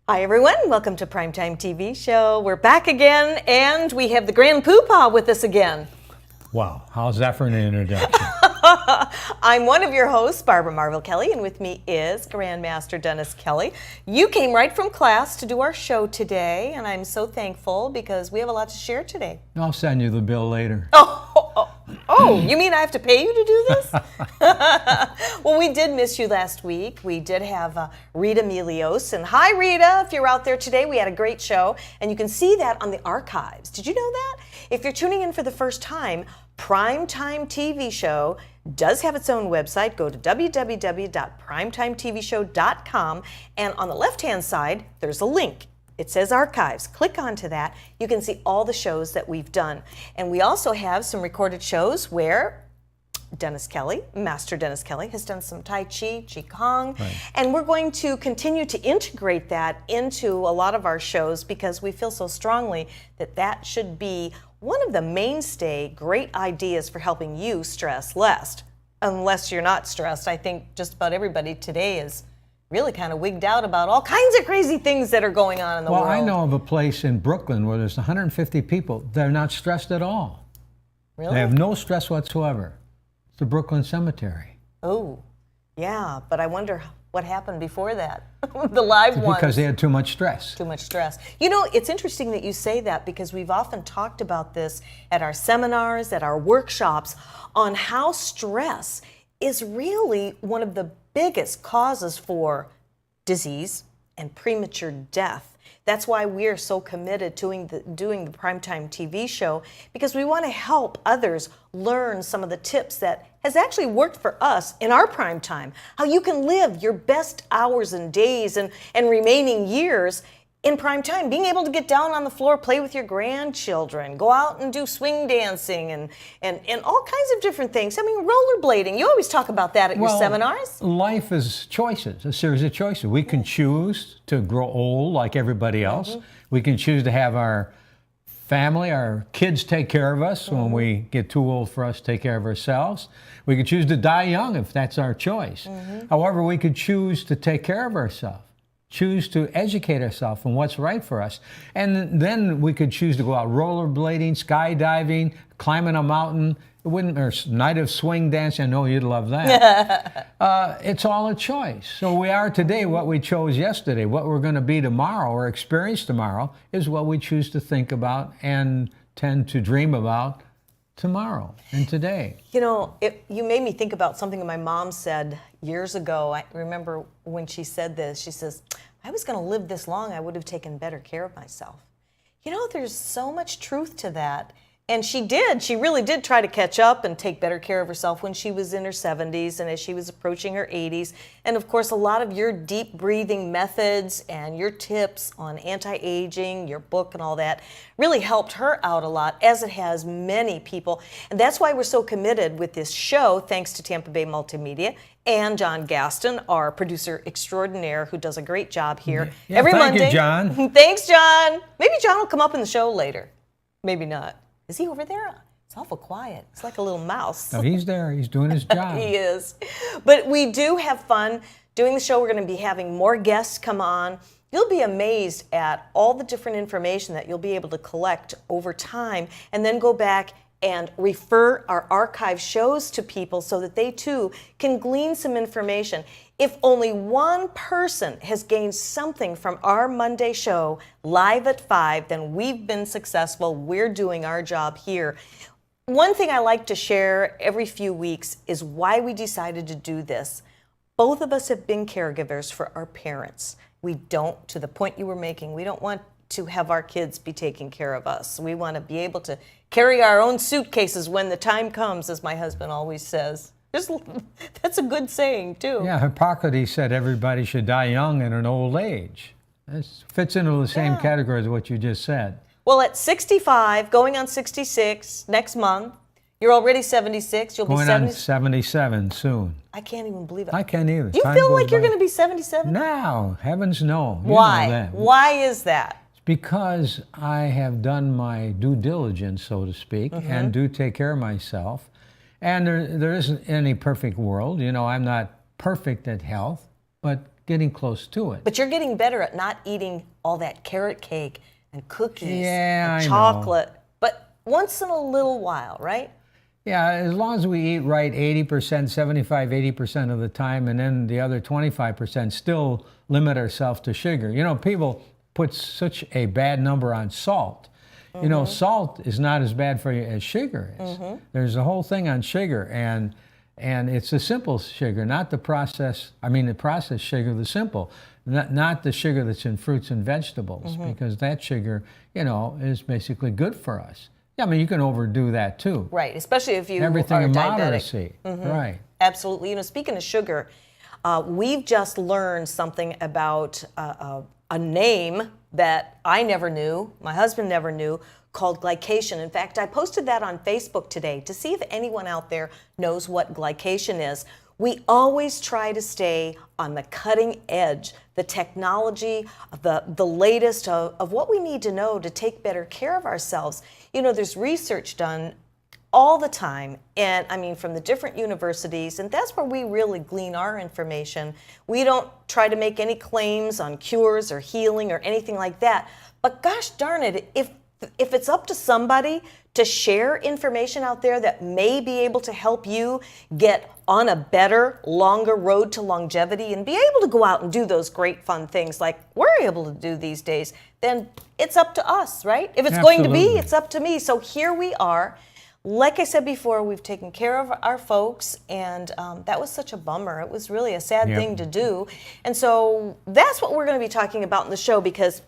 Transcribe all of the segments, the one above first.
Hi everyone, welcome to Primetime TV Show. We're back again and we have the Grand Poopah with us again. Wow, how's that for an introduction? I'm one of your hosts, Barbara Marvel Kelly, and with me is Grandmaster Dennis Kelly. You came right from class to do our show today, and I'm so thankful because we have a lot to share today. I'll send you the bill later. Oh, you mean I have to pay you to do this? Well, we did miss you last week. We did have Rita Milios. And hi, Rita, if you're out there today, we had a great show. And you can see that on the archives. Did you know that? If you're tuning in for the first time, Primetime TV Show does have its own website. Go to www.primetimetvshow.com. And on the left-hand side, there's a link. It says archives. Click onto that. You can see all the shows that we've done. And we also have some recorded shows where Dennis Kelly, Master Dennis Kelly, has done some Tai Chi, Qigong. Right. And we're going to continue to integrate that into a lot of our shows because we feel so strongly that that should be one of the mainstay great ideas for helping you stress less. Unless you're not stressed. I think just about everybody today is really kind of wigged out about all kinds of crazy things that are going on in the world. Well, I know of a place in Brooklyn where there's 150 people. They're not stressed at all. Really? They have no stress whatsoever. It's the Brooklyn Cemetery. Oh, yeah, but I wonder what happened before that. The live ones. Because they had too much stress. Too much stress. You know, it's interesting that you say that because we've often talked about this at our seminars, at our workshops, on how stress is really one of the biggest causes for disease and premature death. That's why we are so committed to doing the Primetime TV show, because we want to help others learn some of the tips that has actually worked for us in our prime time. How you can live your best hours and days and remaining years in prime time, being able to get down on the floor, play with your grandchildren, go out and do swing dancing and all kinds of different things. I mean, rollerblading, you always talk about that at your seminars. Life is choices, a series of choices. We can choose to grow old like everybody else. Mm-hmm. We can choose to have our family, our kids take care of us when we get too old for us to take care of ourselves. We can choose to die young if that's our choice. Mm-hmm. However, we could choose to take care of ourselves. Choose to educate ourselves on what's right for us. And then we could choose to go out rollerblading, skydiving, climbing a mountain, or night of swing dance. I know you'd love that. It's all a choice. So we are today what we chose yesterday. What we're going to be tomorrow or experience tomorrow is what we choose to think about and tend to dream about tomorrow and today. You know, you made me think about something my mom said years ago. I remember when she said this, she says, if I was going to live this long, I would have taken better care of myself. You know, there's so much truth to that. And she did. She really did try to catch up and take better care of herself when she was in her 70s and as she was approaching her 80s. And of course, a lot of your deep breathing methods and your tips on anti-aging, your book and all that really helped her out a lot, as it has many people. And that's why we're so committed with this show, thanks to Tampa Bay Multimedia and John Gaston, our producer extraordinaire, who does a great job here every Monday. Thank you, John. Thanks, John. Maybe John will come up in the show later. Maybe not. Is he over there? It's awful quiet. It's like a little mouse. No, he's there. He's doing his job. He is. But we do have fun doing the show. We're going to be having more guests come on. You'll be amazed at all the different information that you'll be able to collect over time and then go back and refer our archive shows to people so that they too can glean some information. If only one person has gained something from our Monday show live at 5, then we've been successful. We're doing our job here. One thing I like to share every few weeks is why we decided to do this. Both of us have been caregivers for our parents. We don't, to the point you were making, we don't want to have our kids be taking care of us. We want to be able to carry our own suitcases when the time comes, as my husband always says. That's a good saying, too. Yeah, Hippocrates said everybody should die young and an old age. This fits into the same category as what you just said. Well, at 65, going on 66 next month, you're already 76. You'll be 70. Going on 77 soon. I can't even believe it. I can't either. Do you feel like you're going to be 77? No, heavens no. Why? You know that. Why is that? Because I have done my due diligence, so to speak, and do take care of myself. And there isn't any perfect world. You know, I'm not perfect at health, but getting close to it. But you're getting better at not eating all that carrot cake and cookies Yeah, and I know. chocolate. But once in a little while, right? Yeah, as long as we eat right 80%, 75, 80% of the time, and then the other 25% still limit ourselves to sugar. You know, people put such a bad number on salt. You know, salt is not as bad for you as sugar is. There's a whole thing on sugar, and it's the simple sugar, not the processed, the processed sugar, the simple, not the sugar that's in fruits and vegetables, because that sugar, you know, is basically good for us. Yeah, I mean, you can overdo that too. Right, especially if you Everything are in diabetic. moderacy, right. Absolutely. You know, speaking of sugar, we've just learned something about a name that I never knew, my husband never knew, called glycation. In fact, I posted that on Facebook today to see if anyone out there knows what glycation is. We always try to stay on the cutting edge, the technology, the latest of what we need to know to take better care of ourselves. You know, there's research done all the time, and I mean from the different universities, and that's where we really glean our information. We don't try to make any claims on cures or healing or anything like that, but gosh darn it, if it's up to somebody to share information out there that may be able to help you get on a better, longer road to longevity and be able to go out and do those great fun things like we're able to do these days, then it's up to us, right? If it's going to be, it's up to me. So here we are. Like I said before, we've taken care of our folks, and that was such a bummer. It was really a sad thing to do. And so that's what we're going to be talking about in the show, because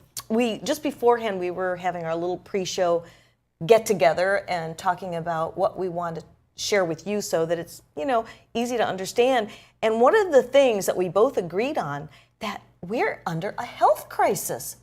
just beforehand, we were having our little pre-show get-together and talking about what we want to share with you so that it's, you know, easy to understand. And one of the things that we both agreed on, that we're under a health crisis.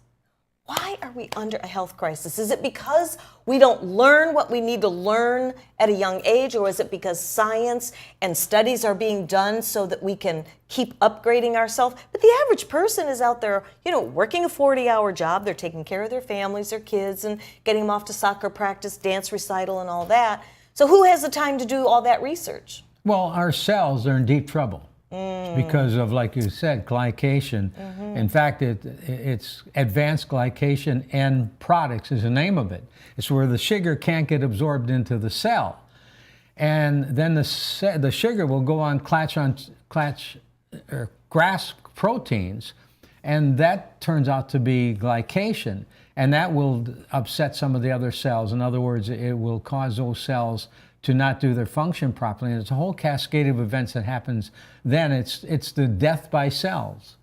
Why are we under a health crisis? Is it because we don't learn what we need to learn at a young age, or is it because science and studies are being done so that we can keep upgrading ourselves? But the average person is out there, you know, working a 40-hour job. They're taking care of their families, their kids, and getting them off to soccer practice, dance recital, and all that. So who has the time to do all that research? Well, our cells are in deep trouble. Because of, like you said, glycation. In fact, it's advanced glycation end products is the name of it. It's where the sugar can't get absorbed into the cell. And then the sugar will go on grasp proteins, and that turns out to be glycation. And that will upset some of the other cells. In other words, it will cause those cells to not do their function properly. And it's a whole cascade of events that happens then. It's the death by cells.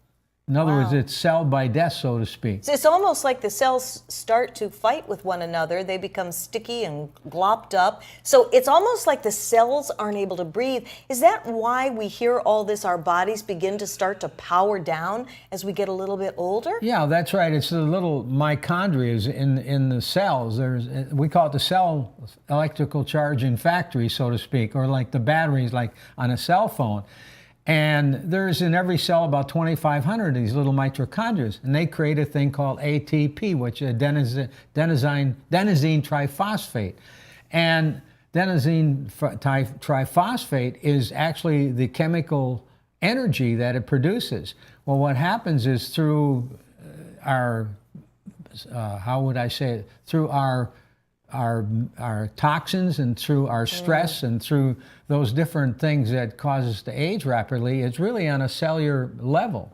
In other words, it's cell by death, so to speak. So it's almost like the cells start to fight with one another. They become sticky and glopped up. So it's almost like the cells aren't able to breathe. Is that why we hear all this? Our bodies begin to start to power down as we get a little bit older? Yeah, that's right. It's the little mitochondria in the cells. We call it the cell electrical charging factory, so to speak, or like the batteries like on a cell phone. And there's in every cell about 2,500 of these little mitochondria, and they create a thing called ATP, which is adenosine triphosphate. And adenosine triphosphate is actually the chemical energy that it produces. Well, what happens is through our, through our toxins and through our stress and through those different things that cause us to age rapidly, it's really on a cellular level.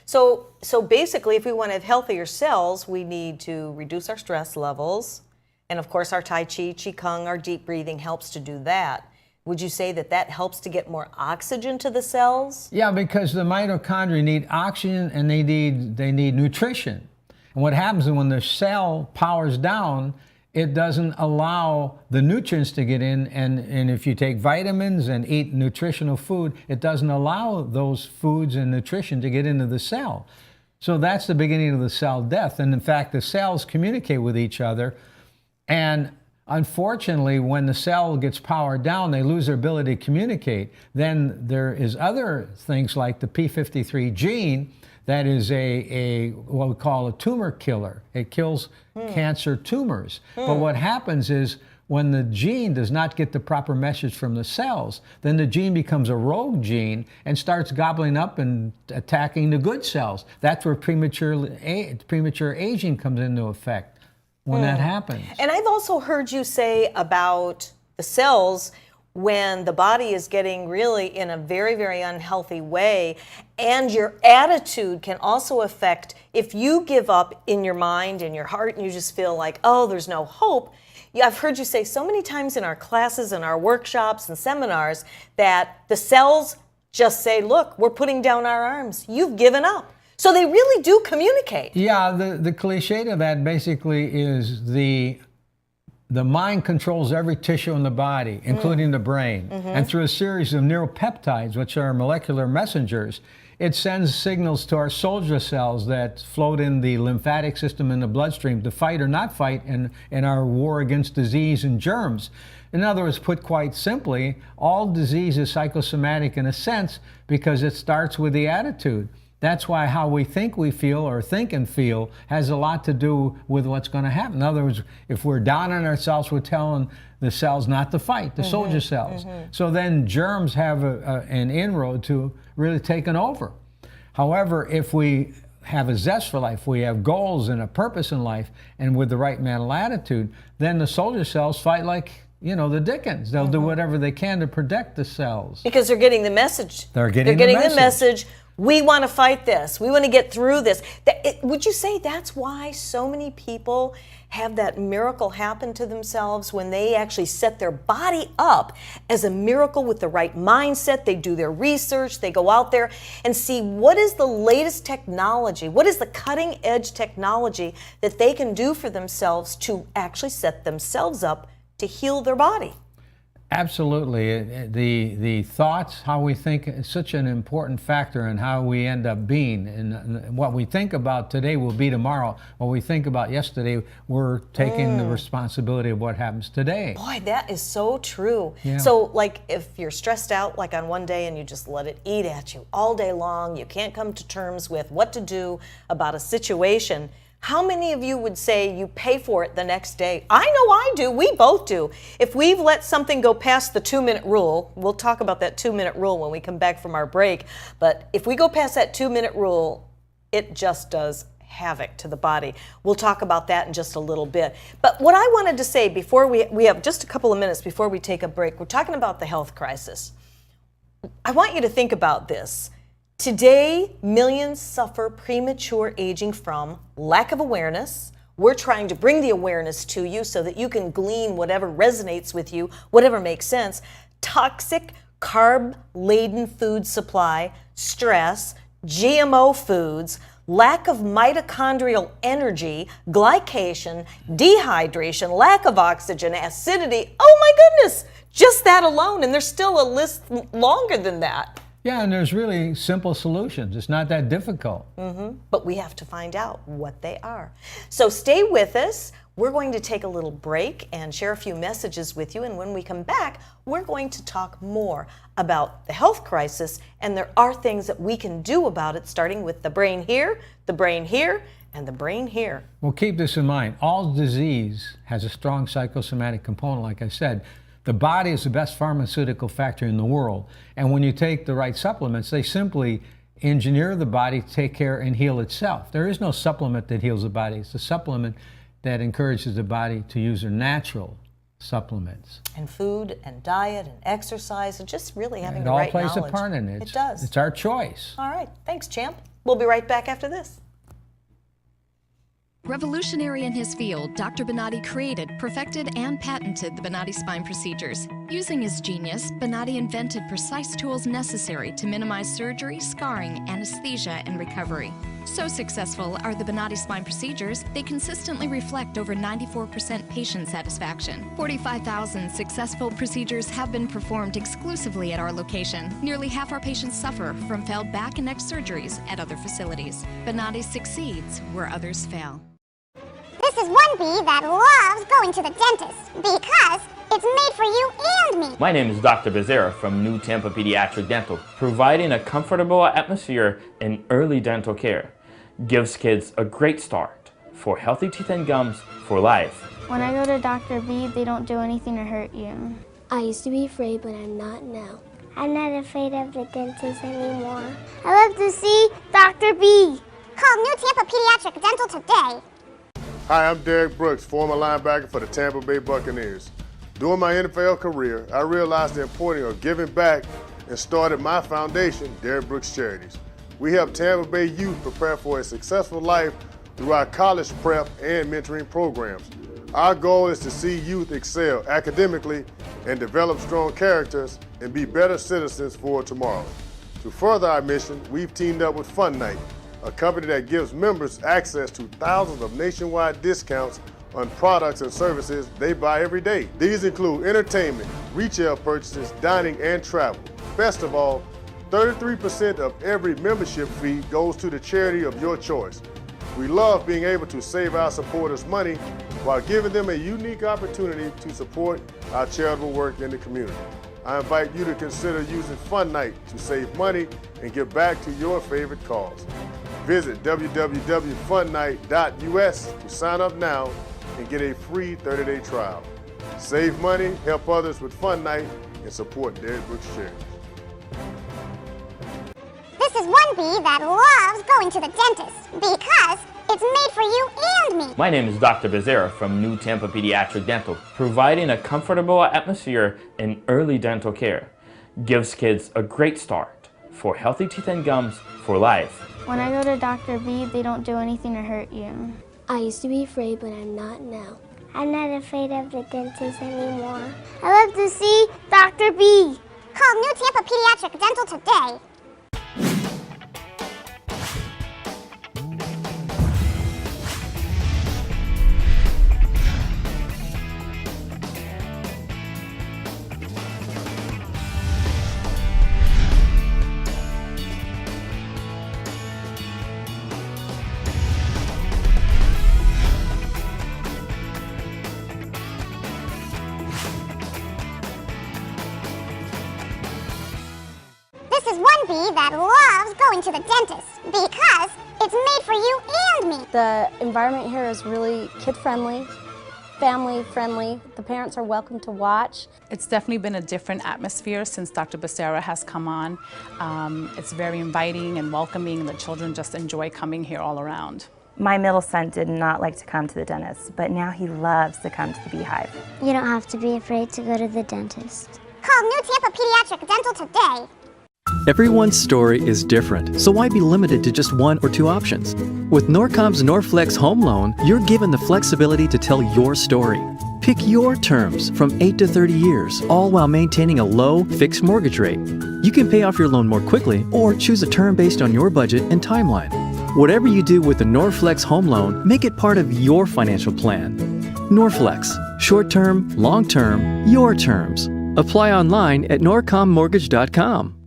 So basically, if we want to have healthier cells, we need to reduce our stress levels. And of course, our Tai Chi, Qigong, our deep breathing helps to do that. Would you say that helps to get more oxygen to the cells? Yeah, because the mitochondria need oxygen and they need nutrition. And what happens is when the cell powers down, it doesn't allow the nutrients to get in. And if you take vitamins and eat nutritional food, it doesn't allow those foods and nutrition to get into the cell. So that's the beginning of the cell death. And in fact, the cells communicate with each other. And unfortunately, when the cell gets powered down, they lose their ability to communicate. Then there is other things like the p53 gene that is what we call a tumor killer. It kills cancer tumors. But what happens is when the gene does not get the proper message from the cells, then the gene becomes a rogue gene and starts gobbling up and attacking the good cells. That's where premature aging comes into effect when that happens. And I've also heard you say about the cells when the body is getting really in a very, very unhealthy way, and your attitude can also affect, if you give up in your mind and your heart and you just feel like, oh, there's no hope. Yeah, I've heard you say so many times in our classes and our workshops and seminars that the cells just say, look, we're putting down our arms. You've given up. So they really do communicate. Yeah, the cliche to that basically is the mind controls every tissue in the body, including the brain. And through a series of neuropeptides, which are molecular messengers, it sends signals to our soldier cells that float in the lymphatic system in the bloodstream to fight or not fight in our war against disease and germs. In other words, put quite simply, all disease is psychosomatic in a sense because it starts with the attitude. That's why how we think we feel or think and feel has a lot to do with what's going to happen. In other words, if we're down on ourselves, we're telling the cells not to fight, the soldier cells. So then germs have an inroad to really taking over. However, if we have a zest for life, we have goals and a purpose in life, and with the right mental attitude, then the soldier cells fight like, you know, the Dickens. They'll do whatever they can to protect the cells. Because they're getting the message. They're getting the message. We want to fight this. We want to get through this. Would you say that's why so many people have that miracle happen to themselves when they actually set their body up as a miracle with the right mindset? They do their research. They go out there and see what is the latest technology, what is the cutting edge technology that they can do for themselves to actually set themselves up to heal their body. Absolutely. The thoughts, how we think, is such an important factor in how we end up being. And what we think about today will be tomorrow. What we think about yesterday, we're taking the responsibility of what happens today. Boy, that is so true. Yeah. So, like, if you're stressed out, like on one day, and you just let it eat at you all day long, you can't come to terms with what to do about a situation, how many of you would say you pay for it the next day? I know I do. We both do. If we've let something go past the 2-minute rule, we'll talk about that 2-minute rule when we come back from our break, but if we go past that 2-minute rule, it just does havoc to the body. We'll talk about that in just a little bit. But what I wanted to say before we have just a couple of minutes before we take a break, we're talking about the health crisis. I want you to think about this. Today, millions suffer premature aging from lack of awareness. We're trying to bring the awareness to you so that you can glean whatever resonates with you, whatever makes sense. Toxic, carb-laden food supply, stress, GMO foods, lack of mitochondrial energy, glycation, dehydration, lack of oxygen, acidity. Oh my goodness, just that alone, and there's still a list longer than that. Yeah, and there's really simple solutions. It's not that difficult. But we have to find out what they are. So stay with us. We're going to take a little break and share a few messages with you. And when we come back, we're going to talk more about the health crisis. And there are things that we can do about it, starting with the brain here, the brain here, and the brain here. Well, keep this in mind. All disease has a strong psychosomatic component, like I said. The body is the best pharmaceutical factory in the world. And when you take the right supplements, they simply engineer the body to take care and heal itself. There is no supplement that heals the body. It's a supplement that encourages the body to use their natural supplements. And food and diet and exercise and just really having the right knowledge. It all plays a part in it. It does. It's our choice. All right. Thanks, champ. We'll be right back after this. Revolutionary in his field, Dr. Bonatti created, perfected, and patented the Bonatti spine procedures. Using his genius, Bonatti invented precise tools necessary to minimize surgery, scarring, anesthesia, and recovery. So successful are the Bonatti spine procedures, they consistently reflect over 94% patient satisfaction. 45,000 successful procedures have been performed exclusively at our location. Nearly half our patients suffer from failed back and neck surgeries at other facilities. Bonatti succeeds where others fail. This is one bee that loves going to the dentist because it's made for you and me. My name is Dr. Becerra from New Tampa Pediatric Dental, providing a comfortable atmosphere in early dental care. Gives kids a great start for healthy teeth and gums for life. When I go to Dr. B, they don't do anything to hurt you. I used to be afraid, but I'm not now. I'm not afraid of the dentist anymore. I love to see Dr. B. Call New Tampa Pediatric Dental today. Hi, I'm Derek Brooks, former linebacker for the Tampa Bay Buccaneers. During my NFL career, I realized the importance of giving back and started my foundation, Derek Brooks Charities. We help Tampa Bay youth prepare for a successful life through our college prep and mentoring programs. Our goal is to see youth excel academically and develop strong characters and be better citizens for tomorrow. To further our mission, we've teamed up with Fun Night, a company that gives members access to thousands of nationwide discounts on products and services they buy every day. These include entertainment, retail purchases, dining, and travel. Best of all, 33% of every membership fee goes to the charity of your choice. We love being able to save our supporters money while giving them a unique opportunity to support our charitable work in the community. I invite you to consider using Fun Night to save money and give back to your favorite cause. Visit www.funnight.us to sign up now and get a free 30-day trial. Save money, help others with Fun Night, and support Derek Brooks Charities. This is one bee that loves going to the dentist because it's made for you and me. My name is Dr. Becerra from New Tampa Pediatric Dental, providing a comfortable atmosphere in early dental care. Gives kids a great start for healthy teeth and gums for life. When I go to Dr. B, they don't do anything to hurt you. I used to be afraid, but I'm not now. I'm not afraid of the dentist anymore. I love to see Dr. B. Call New Tampa Pediatric Dental today. This is one bee that loves going to the dentist because it's made for you and me. The environment here is really kid-friendly, family-friendly. The parents are welcome to watch. It's definitely been a different atmosphere since Dr. Becerra has come on. It's very inviting and welcoming, and the children just enjoy coming here all around. My middle son did not like to come to the dentist, but now he loves to come to the Beehive. You don't have to be afraid to go to the dentist. Call New Tampa Pediatric Dental today. Everyone's story is different, so why be limited to just one or two options? With Norcom's Norflex Home Loan, you're given the flexibility to tell your story. Pick your terms from 8 to 30 years, all while maintaining a low, fixed mortgage rate. You can pay off your loan more quickly or choose a term based on your budget and timeline. Whatever you do with the Norflex Home Loan, make it part of your financial plan. Norflex, short-term, long-term, your terms. Apply online at norcommortgage.com.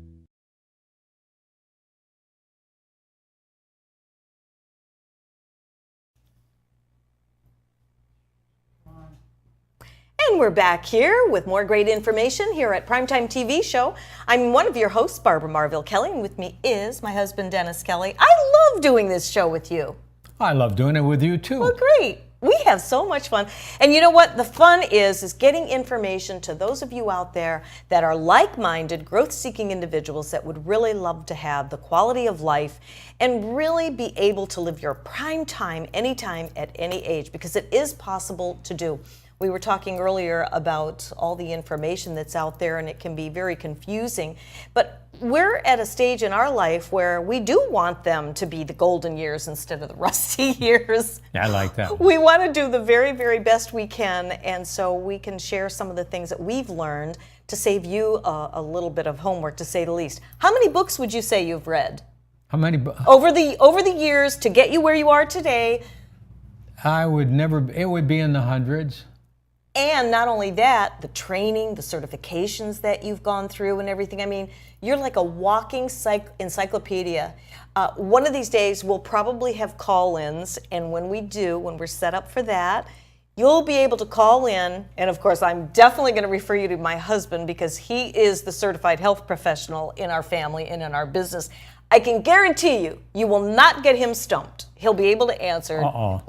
And we're back here with more great information here at Primetime TV Show. I'm one of your hosts, Barbara Marville Kelly, and with me is my husband, Dennis Kelly. I love doing this show with you. I love doing it with you too. Well, great. We have so much fun. And you know what? The fun is getting information to those of you out there that are like-minded, growth-seeking individuals that would really love to have the quality of life and really be able to live your prime time anytime at any age, because it is possible to do. We were talking earlier about all the information that's out there, and it can be very confusing. But we're at a stage in our life where we do want them to be the golden years instead of the rusty years. Yeah, I like that. We want to do the very, very best we can, and so we can share some of the things that we've learned to save you a little bit of homework, to say the least. How many books would you say you've read? How many? Over the years to get you where you are today? It would be in the hundreds. And not only that, the training, the certifications that you've gone through and everything. I mean, you're like a walking encyclopedia. One of these days, we'll probably have call-ins, and when we do, when we're set up for that, you'll be able to call in, and of course, I'm definitely going to refer you to my husband because he is the certified health professional in our family and in our business. I can guarantee you, you will not get him stumped. he'll be able to answer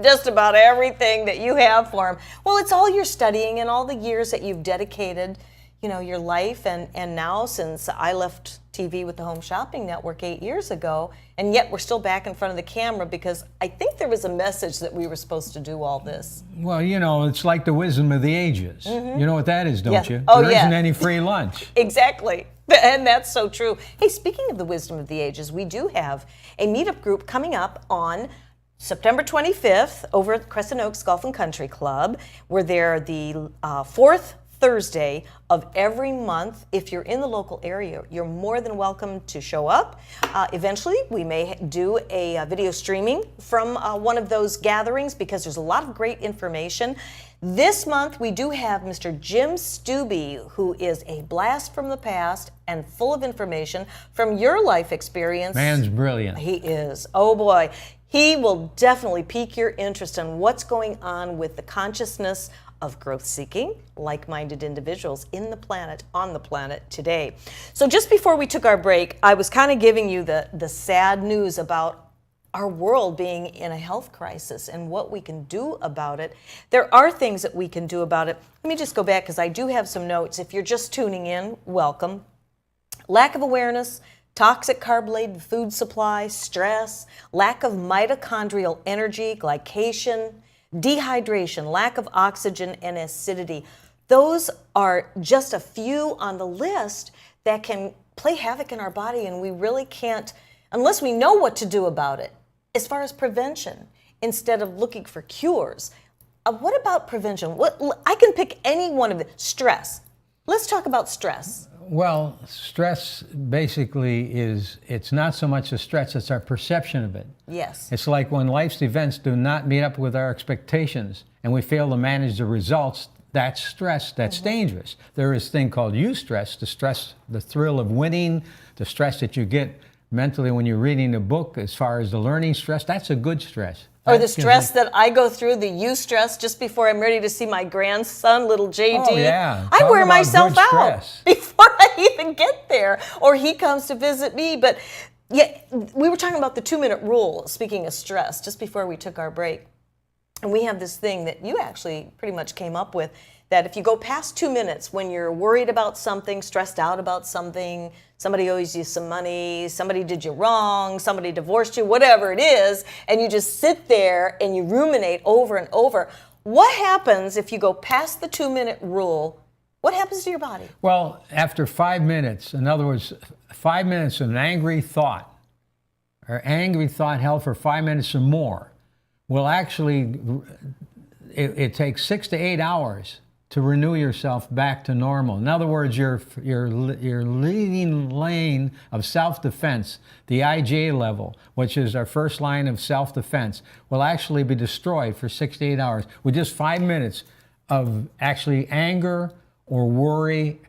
just about everything that you have for him. Well, it's all your studying and all the years that you've dedicated, your life, and now since I left TV with the Home Shopping Network 8 years ago, and yet we're still back in front of the camera because I think there was a message that we were supposed to do all this. Well, it's like the wisdom of the ages. You know what that is, don't you? Oh, there isn't any free lunch. Exactly. And that's so true. Hey, speaking of the wisdom of the ages, we do have a meetup group coming up on September 25th over at Crescent Oaks Golf and Country Club. We're there the fourth Thursday of every month. If you're in the local area, you're more than welcome to show up. Eventually, we may do a video streaming from one of those gatherings because there's a lot of great information. This month, we do have Mr. Jim Stubbe, who is a blast from the past and full of information from your life experience. Man's brilliant. He is. Oh, boy. He will definitely pique your interest in what's going on with the consciousness of growth-seeking, like-minded individuals on the planet today. So just before we took our break, I was kind of giving you the sad news about our world being in a health crisis and what we can do about it. There are things that we can do about it. Let me just go back because I do have some notes. If you're just tuning in, welcome. Lack of awareness, toxic carb-laden food supply, stress, lack of mitochondrial energy, glycation, dehydration, lack of oxygen, and acidity. Those are just a few on the list that can play havoc in our body, and we really can't, unless we know what to do about it, as far as prevention, instead of looking for cures. What about prevention? I can pick any one of it. Stress. Let's talk about stress. Well, stress basically it's not so much the stress, it's our perception of it. Yes. It's like when life's events do not meet up with our expectations and we fail to manage the results, that's stress, that's dangerous. There is a thing called eustress, the thrill of winning, the stress that you get mentally when you're reading a book as far as the learning stress, that's a good stress. Or the stress that I go through, the eustress, just before I'm ready to see my grandson, little JD. Oh, yeah. I wear myself out stress. before I even get there. Or he comes to visit me. But yeah, we were talking about the 2-minute rule, speaking of stress, just before we took our break. And we have this thing that you actually pretty much came up with, that if you go past 2 minutes when you're worried about something, stressed out about something, somebody owes you some money, somebody did you wrong, somebody divorced you, whatever it is, and you just sit there and you ruminate over and over. What happens if you go past the 2-minute rule? What happens to your body? Well, after 5 minutes, in other words, 5 minutes of an angry thought, or angry thought held for 5 minutes or more, will actually, it takes 6 to 8 hours to renew yourself back to normal. In other words, your leading lane of self-defense, the IgA level, which is our first line of self-defense, will actually be destroyed for 6 to 8 hours with just 5 minutes of actually anger or worry.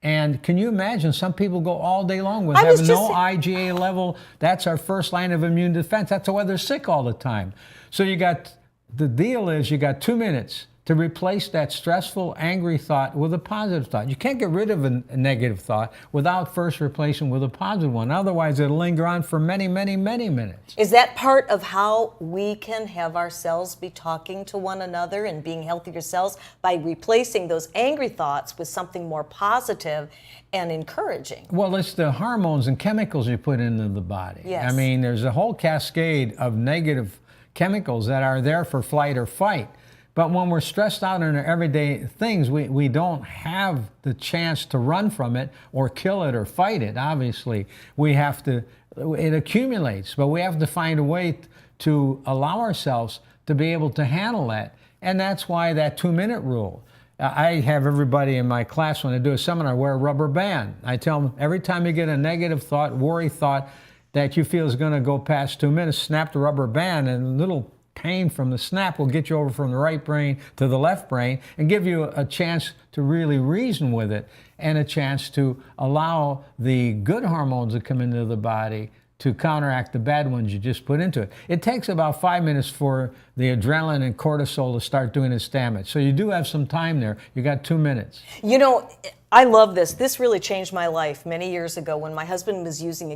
And can you imagine, some people go all day long with having no IgA level. That's our first line of immune defense. That's why they're sick all the time. So the deal is you got 2 minutes to replace that stressful, angry thought with a positive thought. You can't get rid of a negative thought without first replacing with a positive one. Otherwise, it'll linger on for many, many, many minutes. Is that part of how we can have our cells be talking to one another and being healthier cells, by replacing those angry thoughts with something more positive and encouraging? Well, it's the hormones and chemicals you put into the body. Yes. I mean, there's a whole cascade of negative chemicals that are there for flight or fight. But when we're stressed out in our everyday things, we don't have the chance to run from it or kill it or fight it, obviously. It accumulates, but we have to find a way to allow ourselves to be able to handle that. And that's why that 2-minute rule. I have everybody in my class, when I do a seminar, wear a rubber band. I tell them, every time you get a negative thought, worry thought that you feel is going to go past 2 minutes, snap the rubber band, and a little pain from the snap will get you over from the right brain to the left brain and give you a chance to really reason with it, and a chance to allow the good hormones that come into the body to counteract the bad ones you just put into it. It takes about 5 minutes for the adrenaline and cortisol to start doing its damage. So you do have some time there. You got 2 minutes. You know, I love this. This really changed my life many years ago when my husband was using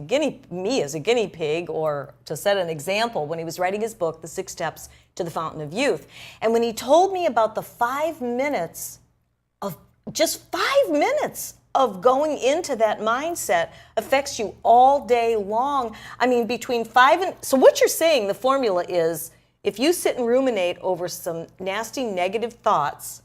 me as a guinea pig, or to set an example, when he was writing his book, The 6 Steps to the Fountain of Youth. And when he told me about the 5 minutes of, just 5 minutes of going into that mindset affects you all day long. I mean, between 5 and, so what you're saying, the formula is, if you sit and ruminate over some nasty negative thoughts,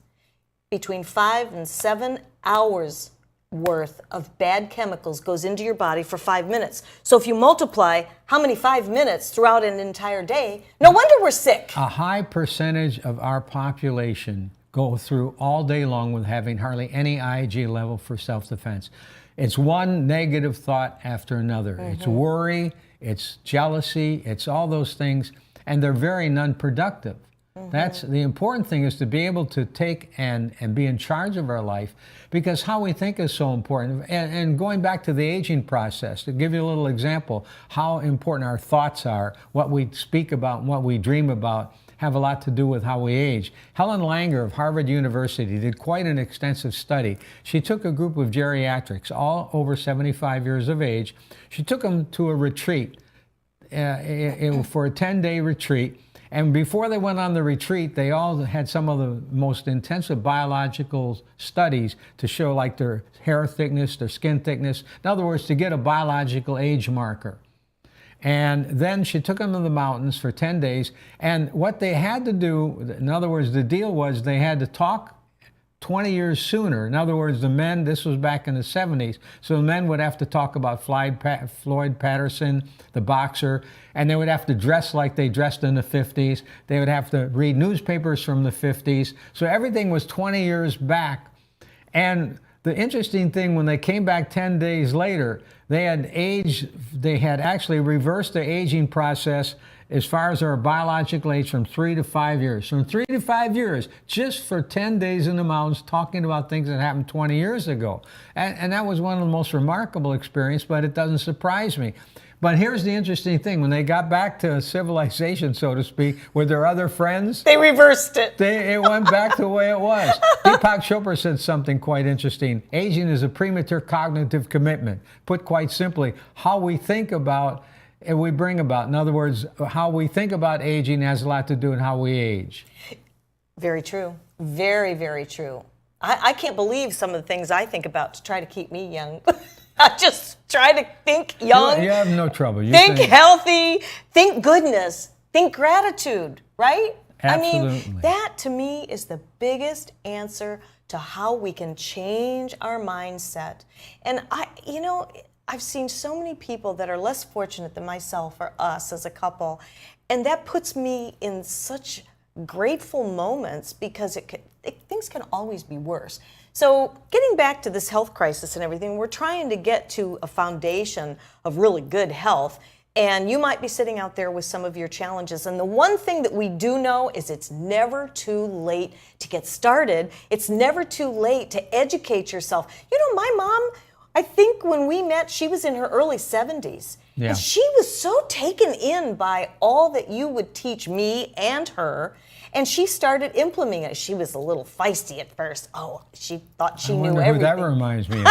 between 5 and 7 hours worth of bad chemicals goes into your body for 5 minutes. So if you multiply how many 5 minutes throughout an entire day, no wonder we're sick. A high percentage of our population go through all day long with having hardly any IG level for self-defense. It's one negative thought after another. It's worry, it's jealousy, it's all those things, and they're very non-productive. That's the important thing, is to be able to take and be in charge of our life, because how we think is so important. And going back to the aging process, to give you a little example, how important our thoughts are, what we speak about and what we dream about have a lot to do with how we age. Helen Langer of Harvard University did quite an extensive study. She took a group of geriatrics, all over 75 years of age. She took them to a retreat, for a 10-day retreat. And before they went on the retreat, they all had some of the most intensive biological studies to show, like, their hair thickness, their skin thickness. In other words, to get a biological age marker. And then she took them to the mountains for 10 days. And what they had to do, in other words, the deal was they had to talk 20 years sooner. In other words, the men, this was back in the 70s, so the men would have to talk about Floyd Patterson, the boxer, and they would have to dress like they dressed in the 50s. They would have to read newspapers from the 50s. So everything was 20 years back. And the interesting thing, when they came back 10 days later, they had actually reversed the aging process as far as our biological age from 3 to 5 years. From 3 to 5 years, just for 10 days in the mountains, talking about things that happened 20 years ago. And that was one of the most remarkable experiences, but it doesn't surprise me. But here's the interesting thing. When they got back to civilization, so to speak, with their other friends, they reversed it. It went back to the way it was. Deepak Chopra said something quite interesting. Aging is a premature cognitive commitment. Put quite simply, how we think about and we bring about. In other words, how we think about aging has a lot to do with how we age. Very true. Very, very true. I can't believe some of the things I think about to try to keep me young. I just try to think young. You have no trouble. Think healthy. Think goodness. Think gratitude, right? Absolutely. I mean, that to me is the biggest answer to how we can change our mindset. And I've seen so many people that are less fortunate than myself or us as a couple, and that puts me in such grateful moments, because things can always be worse. So getting back to this health crisis and everything, we're trying to get to a foundation of really good health. And you might be sitting out there with some of your challenges. And the one thing that we do know is it's never too late to get started. It's never too late to educate yourself. You know, my mom, I think when we met, she was in her early 70s. Yeah. And she was so taken in by all that you would teach me and her. And she started implementing it. She was a little feisty at first. Oh, she thought she knew everything. Who that reminds me of.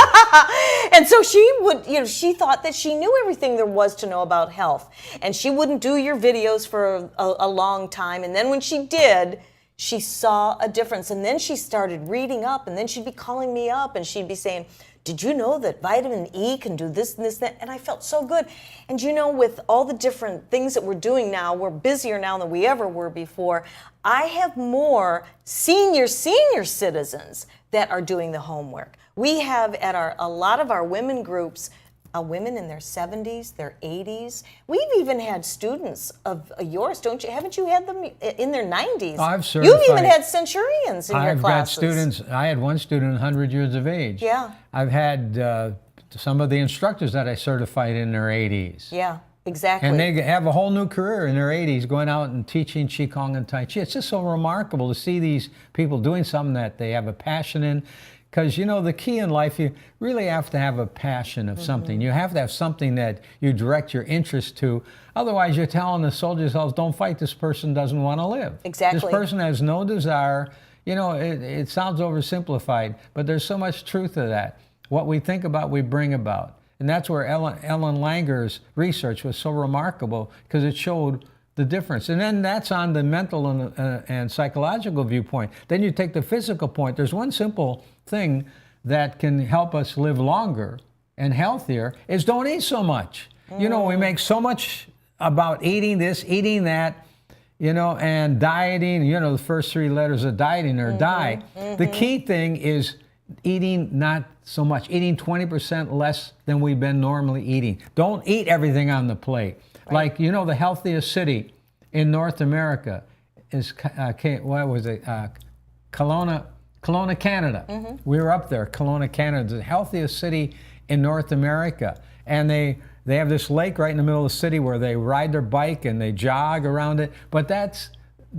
And so she thought that she knew everything there was to know about health. And she wouldn't do your videos for a long time. And then when she did, she saw a difference. And then she started reading up. And then she'd be calling me up and she'd be saying, did you know that vitamin E can do this and this and that? And I felt so good. And you know, with all the different things that we're doing now, we're busier now than we ever were before. I have more senior citizens that are doing the homework. We have at a lot of our women groups, women in their 70s, their 80s. We've even had students of yours, don't you? Haven't you had them in their 90s? I've certified. You've even had centurions in your classes. I've got students. I had one student 100 years of age. Yeah. I've had some of the instructors that I certified in their 80s. Yeah. Exactly. And they have a whole new career in their 80s going out and teaching Qigong and Tai Chi. It's just so remarkable to see these people doing something that they have a passion in. Because, you know, the key in life, you really have to have a passion of something. You have to have something that you direct your interest to. Otherwise, you're telling the soldiers, don't fight, this person doesn't want to live. Exactly. This person has no desire. You know, it sounds oversimplified, but there's so much truth to that. What we think about, we bring about. And that's where Ellen Langer's research was so remarkable, because it showed the difference. And then that's on the mental and psychological viewpoint. Then you take the physical point. There's one simple thing that can help us live longer and healthier, is don't eat so much. You know, we make so much about eating this, eating that, you know, and dieting. You know, the first 3 letters of dieting are die. The key thing is eating not so much, eating 20% less than we've been normally eating. Don't eat everything on the plate. Right. Like, you know, the healthiest city in North America is, what was it, Kelowna, Canada. We were up there. Kelowna, Canada, the healthiest city in North America. And they have this lake right in the middle of the city where they ride their bike and they jog around it. But that's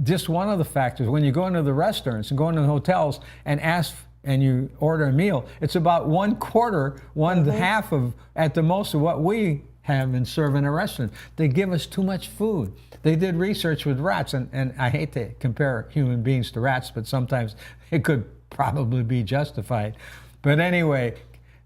just one of the factors. When you go into the restaurants and go into the hotels and ask and you order a meal, it's about 1/4, one half of, at the most, of what we have and serve in a restaurant. They give us too much food. They did research with rats, and I hate to compare human beings to rats, but sometimes it could probably be justified. But anyway,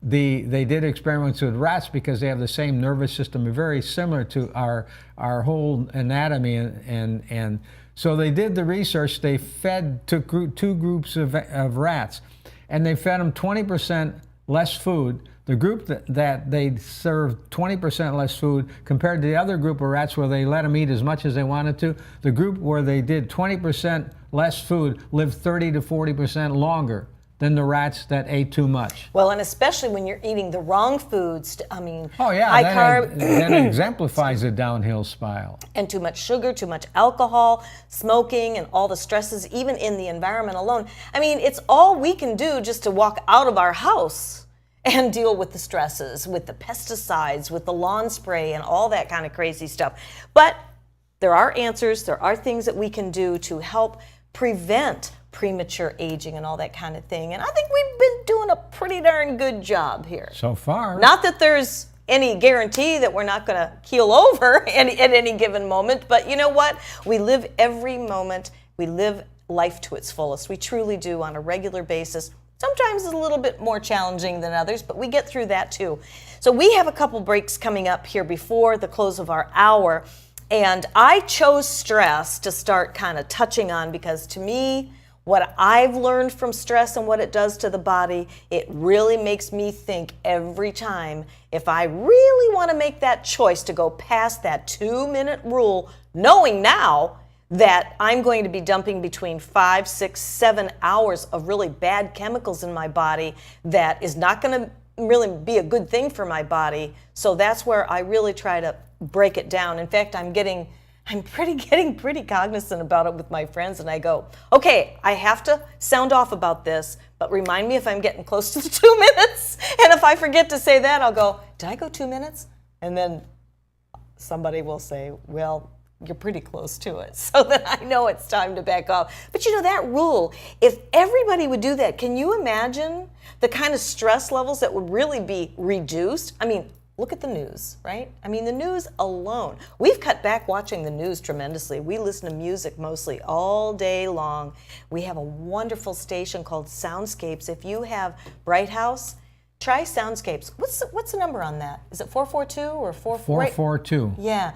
they did experiments with rats because they have the same nervous system, very similar to our whole anatomy, and so they did the research. They took 2 groups of rats, and they fed them 20% less food. The group that they served 20% less food compared to the other group of rats where they let them eat as much as they wanted to, the group where they did 20% less food lived 30 to 40% longer than the rats that ate too much. Well, and especially when you're eating the wrong foods, I mean, oh yeah, high carb. That exemplifies a downhill spiral. And too much sugar, too much alcohol, smoking, and all the stresses, even in the environment alone. I mean, it's all we can do just to walk out of our house and deal with the stresses, with the pesticides, with the lawn spray, and all that kind of crazy stuff. But there are answers, there are things that we can do to help prevent premature aging and all that kind of thing. And I think we've been doing a pretty darn good job here. So far. Not that there's any guarantee that we're not going to keel over at any given moment, but you know what? We live every moment. We live life to its fullest. We truly do on a regular basis. Sometimes it's a little bit more challenging than others, but we get through that too. So we have a couple breaks coming up here before the close of our hour, and I chose stress to start kind of touching on because to me, what I've learned from stress and what it does to the body, it really makes me think every time if I really want to make that choice to go past that 2-minute rule, knowing now that I'm going to be dumping between 5, 6, 7 hours of really bad chemicals in my body that is not going to really be a good thing for my body. So that's where I really try to break it down. In fact, I'm getting pretty cognizant about it with my friends, and I go, okay, I have to sound off about this, but remind me if I'm getting close to the 2 minutes. And if I forget to say that, I'll go, did I go 2 minutes? And then somebody will say, well, you're pretty close to it, so that I know it's time to back off. But you know, that rule, if everybody would do that, can you imagine the kind of stress levels that would really be reduced? I mean, look at the news, right? I mean, the news alone. We've cut back watching the news tremendously. We listen to music mostly all day long. We have a wonderful station called Soundscapes. If you have Bright House, try Soundscapes. What's the number on that? Is it 442 or 442? Right? Yeah.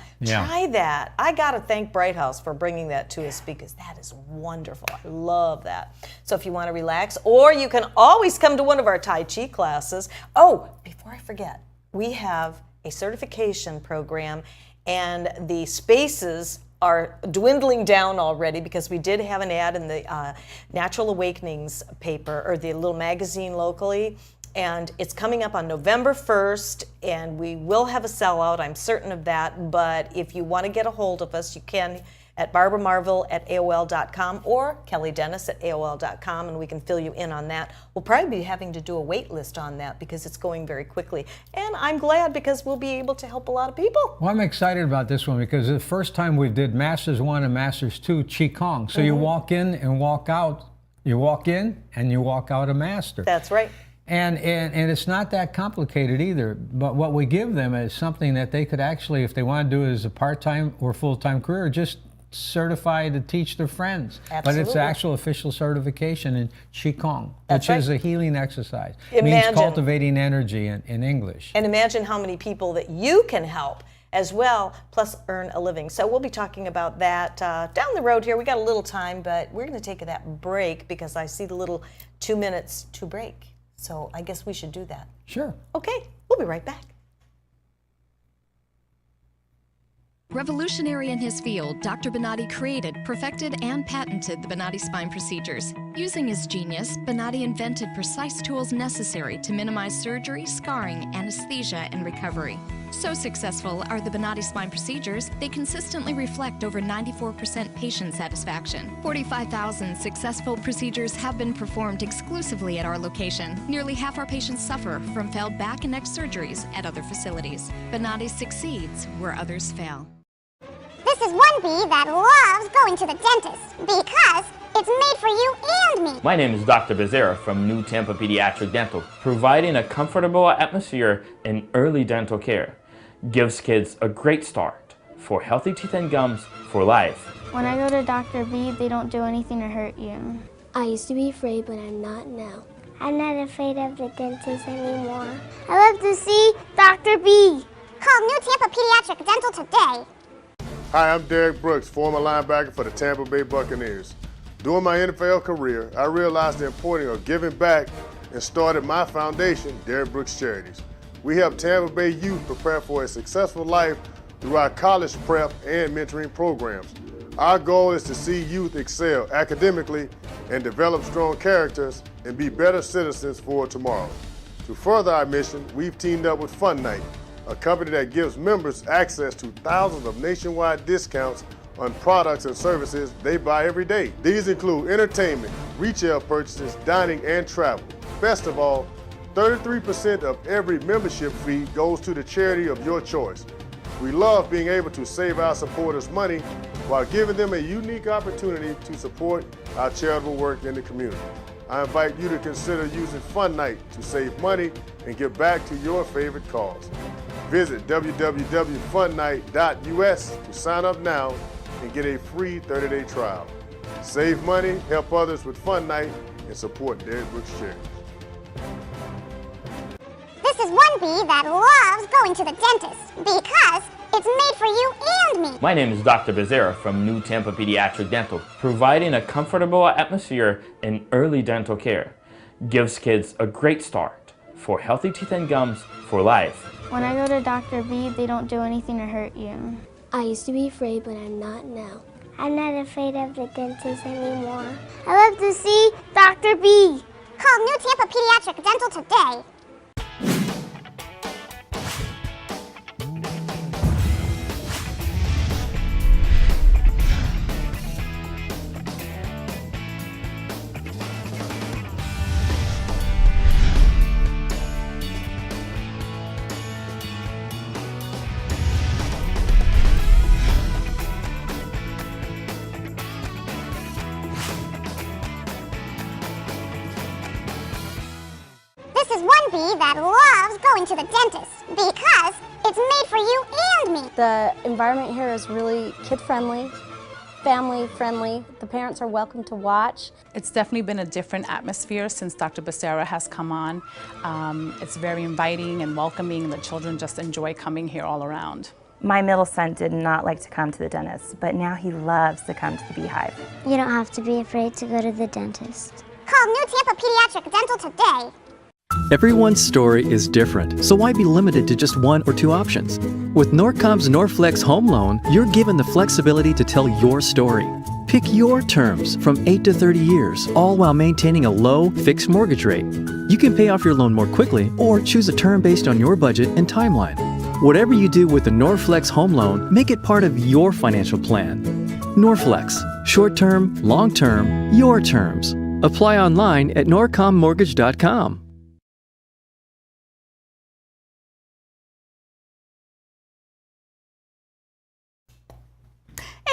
Try that. I got to thank Bright House for bringing that to us because that is wonderful. I love that. So if you want to relax, or you can always come to one of our Tai Chi classes. Oh, before I forget, we have a certification program, and the spaces are dwindling down already because we did have an ad in the Natural Awakenings paper, or the little magazine locally, and it's coming up on November 1st, and we will have a sellout, I'm certain of that, but if you want to get a hold of us, you can at barbaramarvel@aol.com or kellydennis@aol.com, and we can fill you in on that. We'll probably be having to do a wait list on that because it's going very quickly. And I'm glad because we'll be able to help a lot of people. Well, I'm excited about this one because the first time we did Masters 1 and Masters 2 Qigong. So you walk in and walk out. You walk in and you walk out a master. That's right. And it's not that complicated either. But what we give them is something that they could actually, if they want to do it as a part-time or full-time career, just certify to teach their friends. Absolutely. But it's actual official certification in Qigong, That's which is right. a healing exercise. Imagine. It means cultivating energy in English. And imagine how many people that you can help as well, plus earn a living. So we'll be talking about that down the road here. We got a little time, but we're going to take that break because I see the little 2 minutes to break. So I guess we should do that. Sure. Okay, we'll be right back. Revolutionary in his field, Dr. Bonatti created, perfected, and patented the Bonatti spine procedures. Using his genius, Bonatti invented precise tools necessary to minimize surgery, scarring, anesthesia, and recovery. So successful are the Bonatti spine procedures, they consistently reflect over 94% patient satisfaction. 45,000 successful procedures have been performed exclusively at our location. Nearly half our patients suffer from failed back and neck surgeries at other facilities. Bonatti succeeds where others fail. This is one bee that loves going to the dentist because it's made for you and me. My name is Dr. Becerra from New Tampa Pediatric Dental, providing a comfortable atmosphere in early dental care. Gives kids a great start for healthy teeth and gums for life. When I go to Dr. B, they don't do anything to hurt you. I used to be afraid, but I'm not now. I'm not afraid of the dentist anymore. I love to see Dr. B. Call New Tampa Pediatric Dental today. Hi, I'm Derek Brooks, former linebacker for the Tampa Bay Buccaneers. During my NFL career, I realized the importance of giving back and started my foundation, Derek Brooks Charities. We help Tampa Bay youth prepare for a successful life through our college prep and mentoring programs. Our goal is to see youth excel academically and develop strong characters and be better citizens for tomorrow. To further our mission, we've teamed up with Fun Night, a company that gives members access to thousands of nationwide discounts on products and services they buy every day. These include entertainment, retail purchases, dining, and travel. Best of all, 33% of every membership fee goes to the charity of your choice. We love being able to save our supporters money while giving them a unique opportunity to support our charitable work in the community. I invite you to consider using Fun Night to save money and give back to your favorite cause. Visit www.funnight.us to sign up now and get a free 30-day trial. Save money, help others with Fun Night, and support Derek Brooks Charities. This is one bee that loves going to the dentist because it's made for you and me. My name is Dr. Becerra from New Tampa Pediatric Dental, providing a comfortable atmosphere in early dental care. Gives kids a great start for healthy teeth and gums for life. When I go to Dr. B, they don't do anything to hurt you. I used to be afraid, but I'm not now. I'm not afraid of the dentist anymore. I love to see Dr. B. Call New Tampa Pediatric Dental today. This is one bee that loves going to the dentist because it's made for you and me. The environment here is really kid-friendly, family-friendly. The parents are welcome to watch. It's definitely been a different atmosphere since Dr. Becerra has come on. It's very inviting and welcoming. The children just enjoy coming here all around. My middle son did not like to come to the dentist, but now he loves to come to the Beehive. You don't have to be afraid to go to the dentist. Call New Tampa Pediatric Dental today. Everyone's story is different, so why be limited to just one or two options? With Norcom's Norflex Home Loan, you're given the flexibility to tell your story. Pick your terms from 8 to 30 years, all while maintaining a low, fixed mortgage rate. You can pay off your loan more quickly or choose a term based on your budget and timeline. Whatever you do with the Norflex Home Loan, make it part of your financial plan. Norflex. Short term, long term, your terms. Apply online at norcommortgage.com.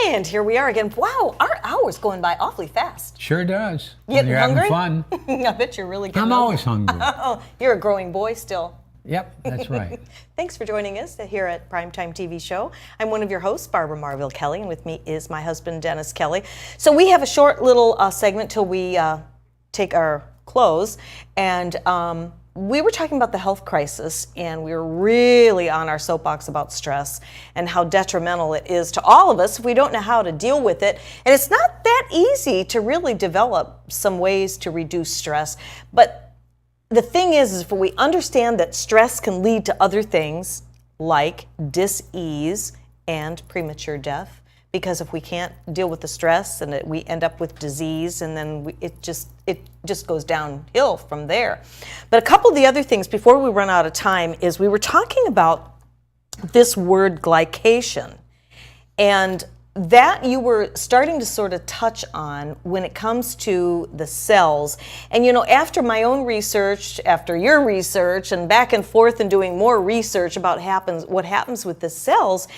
And here we are again. Wow, our hour's going by awfully fast. Sure does. You When getting you're hungry? having fun. I bet you're really getting I'm always hungry. Oh, you're a growing boy still. Yep, that's right. Thanks for joining us here at Primetime TV Show. I'm one of your hosts, Barbara Marville Kelly, and with me is my husband, Dennis Kelly. So we have a short little segment till we take our close, and we were talking about the health crisis, and we were really on our soapbox about stress and how detrimental it is to all of us if we don't know how to deal with it. And it's not that easy to really develop some ways to reduce stress, but the thing is if we understand that stress can lead to other things like dis-ease and premature death, because if we can't deal with the stress and we end up with disease, and then it just goes downhill from there. But a couple of the other things before we run out of time is we were talking about this word glycation, and that you were starting to sort of touch on when it comes to the cells. And you know, after my own research, after your research, and back and forth and doing more research about what happens with the cells,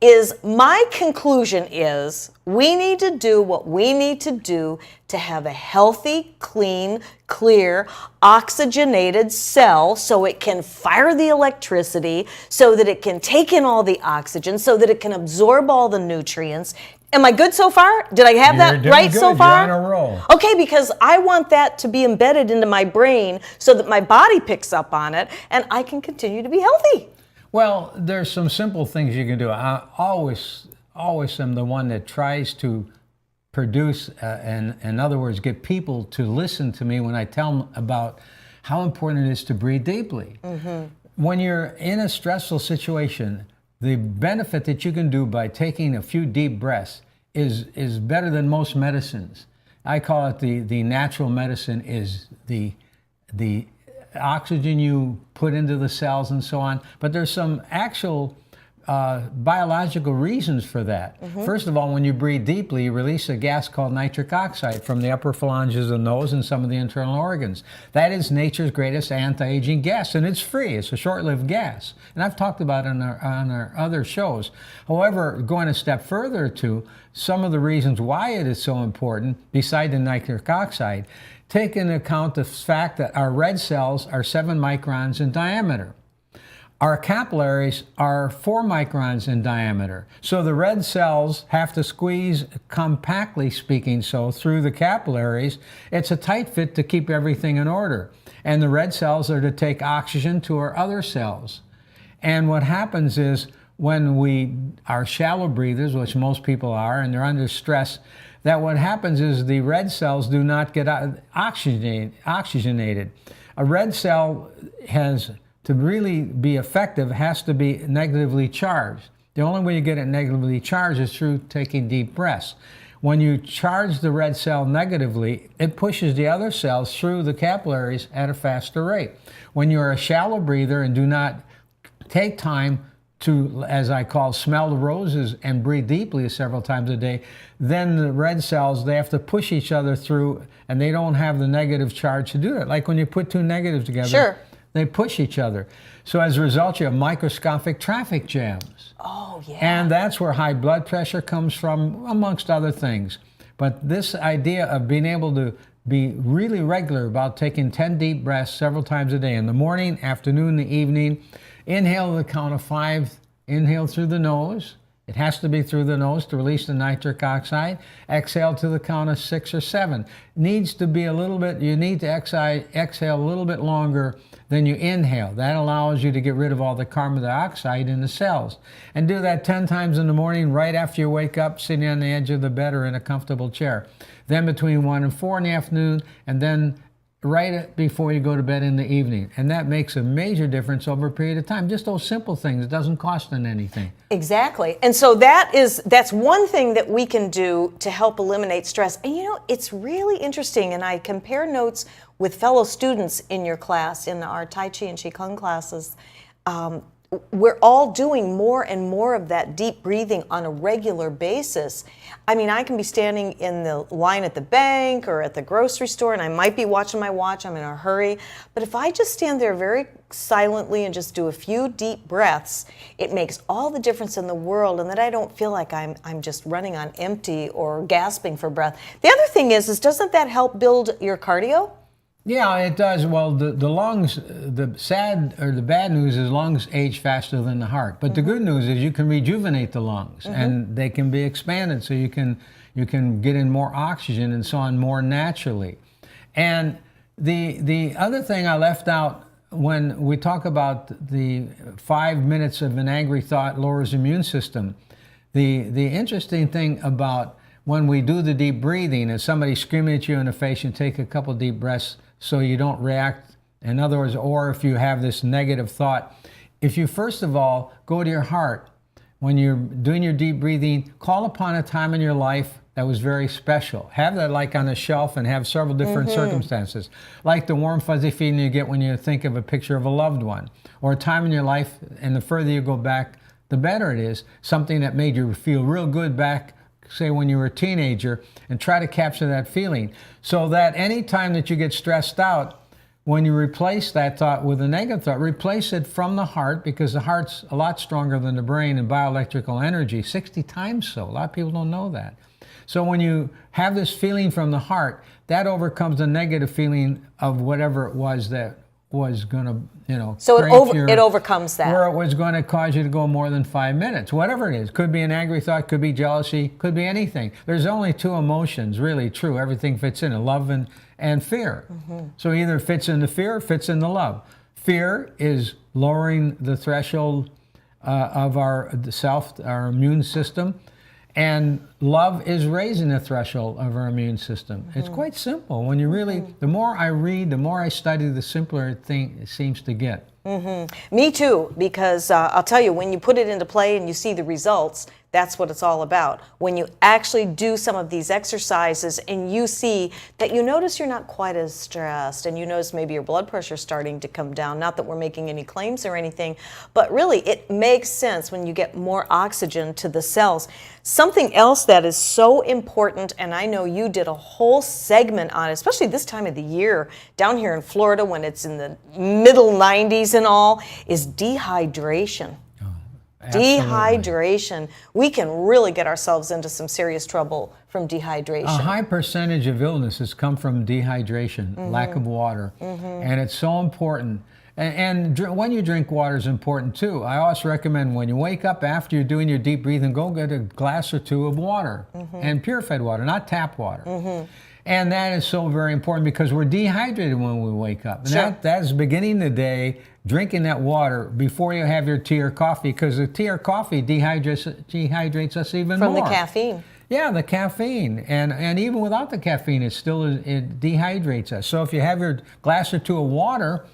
is my conclusion is we need to do what we need to do to have a healthy, clean, clear, oxygenated cell so it can fire the electricity, so that it can take in all the oxygen, so that it can absorb all the nutrients. Am I good so far? Did I have that right so far? You're on a roll. Okay, because I want that to be embedded into my brain so that my body picks up on it and I can continue to be healthy. Well, there's some simple things you can do. I always am the one that tries to produce, and in other words, get people to listen to me when I tell them about how important it is to breathe deeply. Mm-hmm. When you're in a stressful situation, the benefit that you can do by taking a few deep breaths is better than most medicines. I call it the natural medicine is the oxygen you put into the cells and so on. But there's some actual biological reasons for that. Mm-hmm. First of all, when you breathe deeply, you release a gas called nitric oxide from the upper phalanges of the nose and some of the internal organs. That is nature's greatest anti-aging gas, and it's free. It's a short-lived gas. And I've talked about it on our other shows. However, going a step further to some of the reasons why it is so important, beside the nitric oxide, take into account the fact that our red cells are 7 microns in diameter. Our capillaries are 4 microns in diameter. So the red cells have to squeeze, compactly speaking, so through the capillaries. It's a tight fit to keep everything in order. And the red cells are to take oxygen to our other cells. And what happens is when we are shallow breathers, which most people are, and they're under stress, that what happens is the red cells do not get oxygenated. A red cell to really be effective, has to be negatively charged. The only way you get it negatively charged is through taking deep breaths. When you charge the red cell negatively, it pushes the other cells through the capillaries at a faster rate. When you're a shallow breather and do not take time to, as I call, smell the roses and breathe deeply several times a day, then the red cells, they have to push each other through, and they don't have the negative charge to do it. Like when you put two negatives together. Sure. They push each other. So as a result, you have microscopic traffic jams. Oh, yeah. And that's where high blood pressure comes from, amongst other things. But this idea of being able to be really regular about taking 10 deep breaths several times a day, in the morning, afternoon, the evening, inhale to the count of 5, inhale through the nose. It has to be through the nose to release the nitric oxide. Exhale to the count of 6 or 7. Needs to be a little bit, you need to exhale a little bit longer than you inhale. That allows you to get rid of all the carbon dioxide in the cells. And do that 10 times in the morning, right after you wake up, sitting on the edge of the bed or in a comfortable chair. Then between 1 and 4 in the afternoon, and then right before you go to bed in the evening. And that makes a major difference over a period of time. Just those simple things. It doesn't cost them anything. Exactly. And so that's one thing that we can do to help eliminate stress. And you know, it's really interesting, and I compare notes with fellow students in your class, in our Tai Chi and Qigong classes. we're all doing more and more of that deep breathing on a regular basis. I mean, I can be standing in the line at the bank or at the grocery store, and I might be watching my watch, I'm in a hurry. But if I just stand there very silently and just do a few deep breaths, it makes all the difference in the world, and that I don't feel like I'm just running on empty or gasping for breath. The other thing is doesn't that help build your cardio? Yeah, it does. Well, the lungs, the sad or the bad news is lungs age faster than the heart. But the good news is you can rejuvenate the lungs, and they can be expanded so you can get in more oxygen and so on more naturally. And the other thing I left out when we talk about the 5 minutes of an angry thought lowers the immune system, the interesting thing about when we do the deep breathing is somebody screaming at you in the face, you take a couple deep breaths so you don't react. In other words, or if you have this negative thought, if you first of all go to your heart, when you're doing your deep breathing, call upon a time in your life that was very special. Have that like on a shelf and have several different circumstances, like the warm fuzzy feeling you get when you think of a picture of a loved one, or a time in your life, and the further you go back, the better it is, something that made you feel real good back, say when you were a teenager, and try to capture that feeling so that any time that you get stressed out, when you replace that thought with a negative thought, replace it from the heart, because the heart's a lot stronger than the brain in bioelectrical energy, 60 times so. A lot of people don't know that. So when you have this feeling from the heart, that overcomes the negative feeling of whatever it was that was going to, so it overcomes that. Where it was going to cause you to go more than 5 minutes, whatever it is. Could be an angry thought, could be jealousy, could be anything. There's only two emotions, really true. Everything fits in, love and fear. So either it fits in the fear or fits in the love. Fear is lowering the threshold of our immune system. And love is raising the threshold of our immune system. It's quite simple. When you really, the more I read, the more I study, the simpler it seems to get. Me too, because I'll tell you, when you put it into play and you see the results, that's what it's all about. When you actually do some of these exercises and you see that, you notice you're not quite as stressed, and you notice maybe your blood pressure starting to come down. Not that we're making any claims or anything, but really it makes sense when you get more oxygen to the cells. Something else that is so important, and I know you did a whole segment on it, especially this time of the year down here in Florida when it's in the middle 90s and all, is dehydration. Absolutely. Dehydration. We can really get ourselves into some serious trouble from dehydration. A high percentage of illnesses come from dehydration, lack of water, and it's so important. And when you drink water is important too. I always recommend when you wake up after you're doing your deep breathing, go get a glass or two of water, and purified water, not tap water. And that is so very important because we're dehydrated when we wake up. And that is beginning the day, drinking that water before you have your tea or coffee, because the tea or coffee dehydrates us even more. From the caffeine. Yeah, the caffeine. And even without the caffeine, it dehydrates us. So if you have your glass or two of water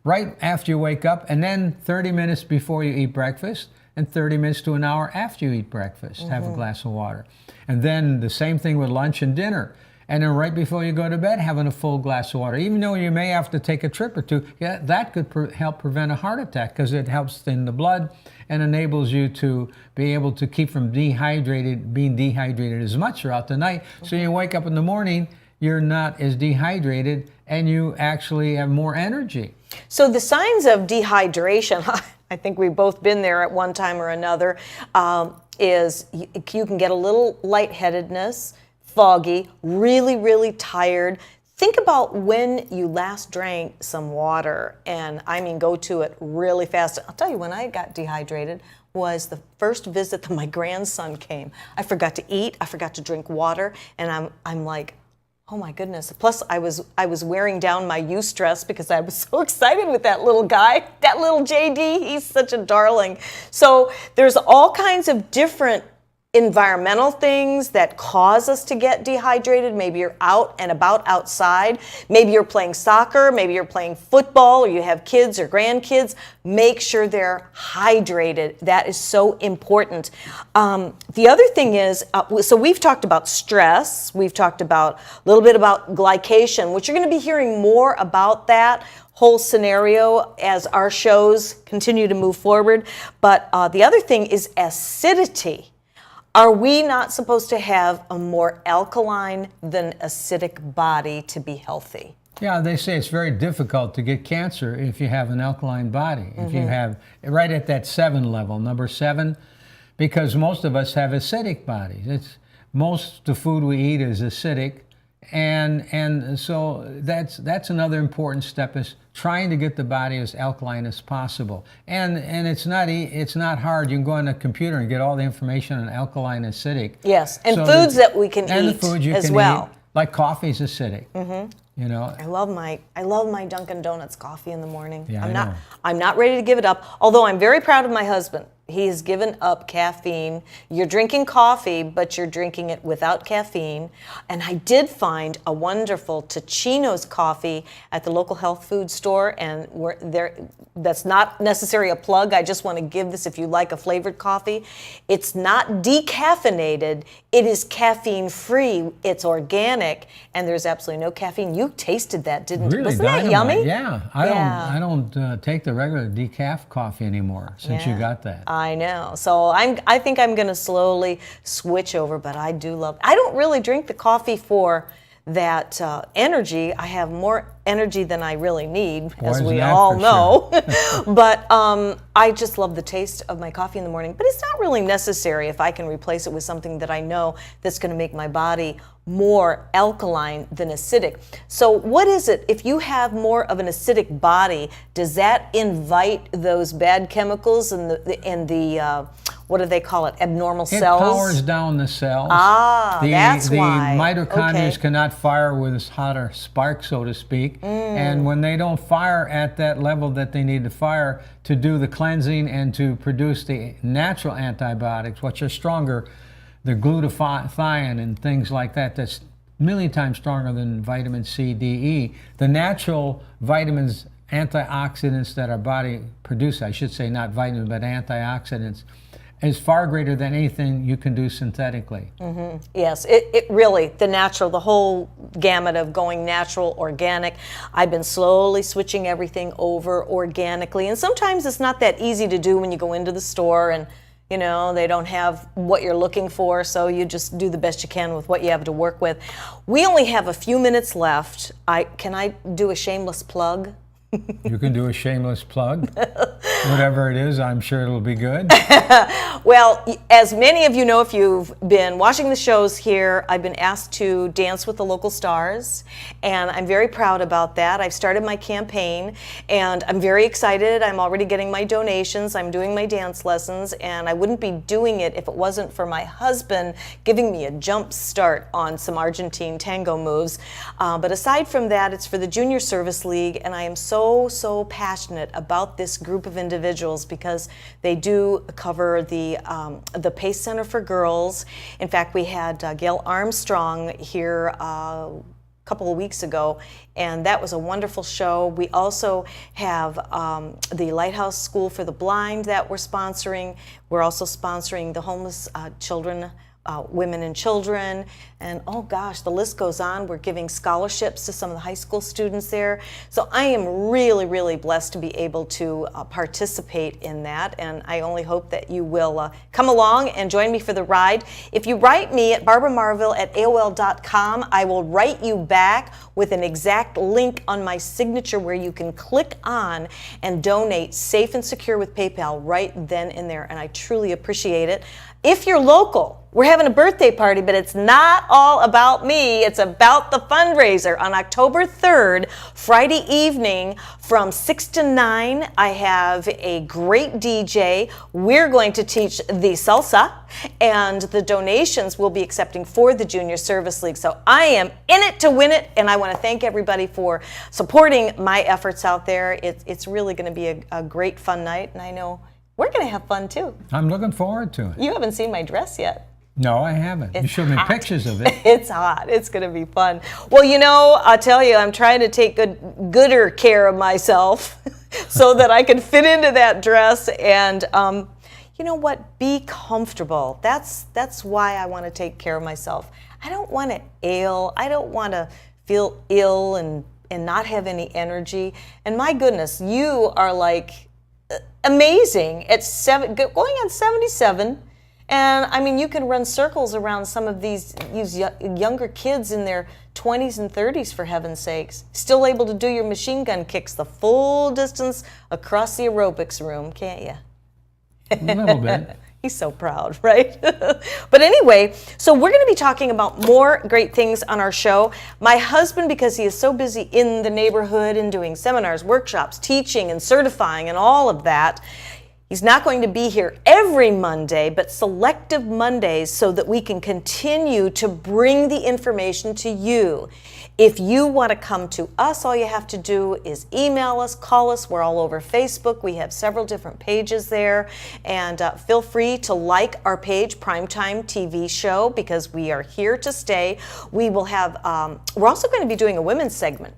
right after you wake up, and then 30 minutes before you eat breakfast, and 30 minutes to an hour after you eat breakfast, have a glass of water. And then the same thing with lunch and dinner. And then right before you go to bed, having a full glass of water. Even though you may have to take a trip or two, that could help prevent a heart attack, because it helps thin the blood and enables you to be able to keep from being dehydrated as much throughout the night. So you wake up in the morning, you're not as dehydrated, and you actually have more energy. So the signs of dehydration, I think we've both been there at one time or another, is you can get a little lightheadedness, foggy, really, really tired. Think about when you last drank some water, and I mean go to it really fast. I'll tell you, when I got dehydrated was the first visit that my grandson came. I forgot to eat, I forgot to drink water, and I'm like, oh my goodness. Plus I was wearing down my youth dress because I was so excited with that little guy, that little JD, he's such a darling. So there's all kinds of different environmental things that cause us to get dehydrated. Maybe you're out and about outside. Maybe you're playing soccer. Maybe you're playing football, or you have kids or grandkids. Make sure they're hydrated. That is so important. The other thing is, so we've talked about stress. We've talked about a little bit about glycation, which you're going to be hearing more about that. whole scenario as our shows continue to move forward. But the other thing is acidity. Are we not supposed to have a more alkaline than acidic body to be healthy? Yeah, they say it's very difficult to get cancer if you have an alkaline body. If you have, right at that 7 level, number 7, because most of us have acidic bodies. Most of the food we eat is acidic, and so that's another important step, is trying to get the body as alkaline as possible. And it's not hard. You can go on the computer and get all the information on alkaline, acidic. Yes, and foods that we can and eat the foods you as can well. eat, like coffee is acidic. You know, I love my Dunkin' Donuts coffee in the morning. Yeah, I'm not ready to give it up, although I'm very proud of my husband. He has given up caffeine. You're drinking coffee, but you're drinking it without caffeine. And I did find a wonderful Ticino's coffee at the local health food store, and that's not necessarily a plug. I just want to give this if you like a flavored coffee. It's not decaffeinated. It is caffeine-free. It's organic, and there's absolutely no caffeine. You tasted that, didn't you? Really Wasn't that dynamite. yummy? Yeah, I don't take the regular decaf coffee anymore since you got that. I know. So I think I'm going to slowly switch over, but I do love. I don't really drink the coffee for that energy. I have more energy than I really need, as we all know. But I just love the taste of my coffee in the morning. But it's not really necessary if I can replace it with something that I know that's going to make my body more alkaline than acidic. So what is it? If you have more of an acidic body, does that invite those bad chemicals and the what do they call it? Abnormal cells? It powers down the cells. That's why. The mitochondria cannot fire with a hotter spark, so to speak. And when they don't fire at that level that they need to fire to do the cleansing and to produce the natural antibiotics, which are stronger, the glutathione and things like that, that's a million times stronger than vitamin C, D, E. The natural vitamins, antioxidants that our body produces, I should say not vitamins, but antioxidants, is far greater than anything you can do synthetically. Yes, it really, the natural, the whole gamut of going natural, organic. I've been slowly switching everything over organically, and sometimes it's not that easy to do when you go into the store and you know, they don't have what you're looking for, so you just do the best you can with what you have to work with. We only have a few minutes left. Can I do a shameless plug? You can do a shameless plug. Whatever it is, I'm sure it'll be good. Well, as many of you know, if you've been watching the shows here, I've been asked to dance with the local stars, and I'm very proud about that. I've started my campaign, and I'm very excited. I'm already getting my donations. I'm doing my dance lessons, and I wouldn't be doing it if it wasn't for my husband giving me a jump start on some Argentine tango moves. But aside from that, it's for the Junior Service League, and I am so passionate about this group of individuals because they do cover the PACE Center for Girls. In fact, we had Gail Armstrong here a couple of weeks ago, and that was a wonderful show. We also have the Lighthouse School for the Blind that we're sponsoring. We're also sponsoring the homeless children, women and children, and oh gosh, the list goes on. We're giving scholarships to some of the high school students there. So I am really blessed to be able to participate in that, and I only hope that you will come along and join me for the ride. If you write me at barbaramarville@aol.com, I will write you back with an exact link on my signature where you can click on and donate safe and secure with PayPal right then and there, and I truly appreciate it. If you're local, we're having a birthday party, but it's not all about me. It's about the fundraiser on October 3rd, Friday evening from 6 to 9. I have a great DJ. We're going to teach the salsa, and the donations we'll be accepting for the Junior Service League. So I am in it to win it, and I want to thank everybody for supporting my efforts out there. It's really going to be a great fun night, and I know we're going to have fun too. I'm looking forward to it. You haven't seen my dress yet. No, I haven't. It's you showed me pictures of it. It's hot. It's going to be fun. Well, you know, I'll tell you, I'm trying to take gooder care of myself so that I can fit into that dress. And you know what? Be comfortable. That's why I want to take care of myself. I don't want to ail. I don't want to feel ill and and not have any energy. And my goodness, you are like amazing at going on 77. And I mean, you can run circles around some of these younger kids in their 20s and 30s, for heaven's sakes. Still able to do your machine gun kicks the full distance across the aerobics room, can't you? A little bit. He's so proud, right? But anyway, so we're going to be talking about more great things on our show. My husband, because he is so busy in the neighborhood and doing seminars, workshops, teaching and certifying and all of that, he's not going to be here every Monday, but selective Mondays so that we can continue to bring the information to you. If you want to come to us, all you have to do is email us, call us. We're all over Facebook. We have several different pages there. And feel free to like our page, Primetime TV Show, because we are here to stay. We will have, we're also going to be doing a women's segment.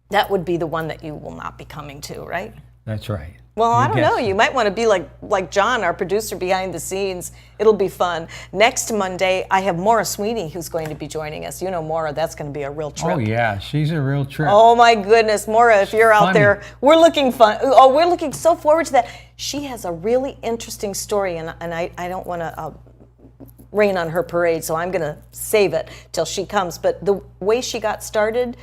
That would be the one that you will not be coming to, right? That's right. Well, I don't know. You might want to be like John, our producer behind the scenes. It'll be fun. Next Monday, I have Maura Sweeney who's going to be joining us. You know Maura, that's going to be a real trip. Oh, yeah. She's a real trip. Oh, my goodness. Maura, if you're out there, we're looking fun. Oh, we're looking so forward to that. She has a really interesting story, and I don't want to rain on her parade, so I'm going to save it till she comes. But the way she got started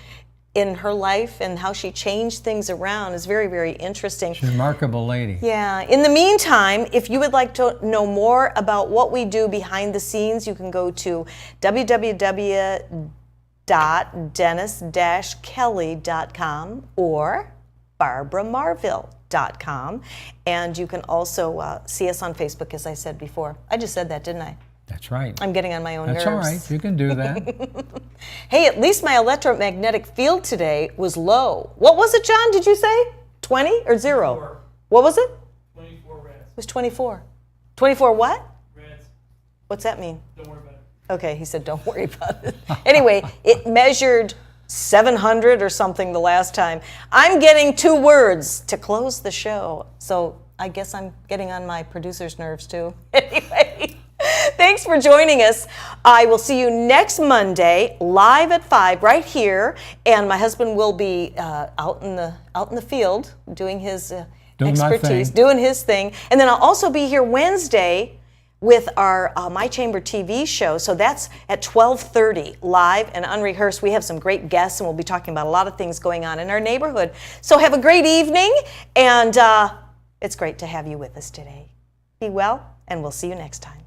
in her life and how she changed things around is very, very interesting. She's a remarkable lady. Yeah. In the meantime, if you would like to know more about what we do behind the scenes, you can go to www.dennis-kelly.com or barbaramarville.com. And you can also see us on Facebook, as I said before. I just said that, didn't I? That's right. I'm getting on my own nerves. That's all right. You can do that. Hey, at least my electromagnetic field today was low. What was it, John? Did you say 20 or 0? 24. What was it? 24 reds. It was 24. 24 what? Reds. What's that mean? Don't worry about it. Okay, he said don't worry about it. Anyway, it measured 700 or something the last time. I'm getting 2 words to close the show, so I guess I'm getting on my producer's nerves too. Anyway. Thanks for joining us. I will see you next Monday, live at 5, right here. And my husband will be out in the field doing his expertise, doing his thing. And then I'll also be here Wednesday with our My Chamber TV show. So that's at 12:30, live and unrehearsed. We have some great guests, and we'll be talking about a lot of things going on in our neighborhood. So have a great evening, and it's great to have you with us today. Be well, and we'll see you next time.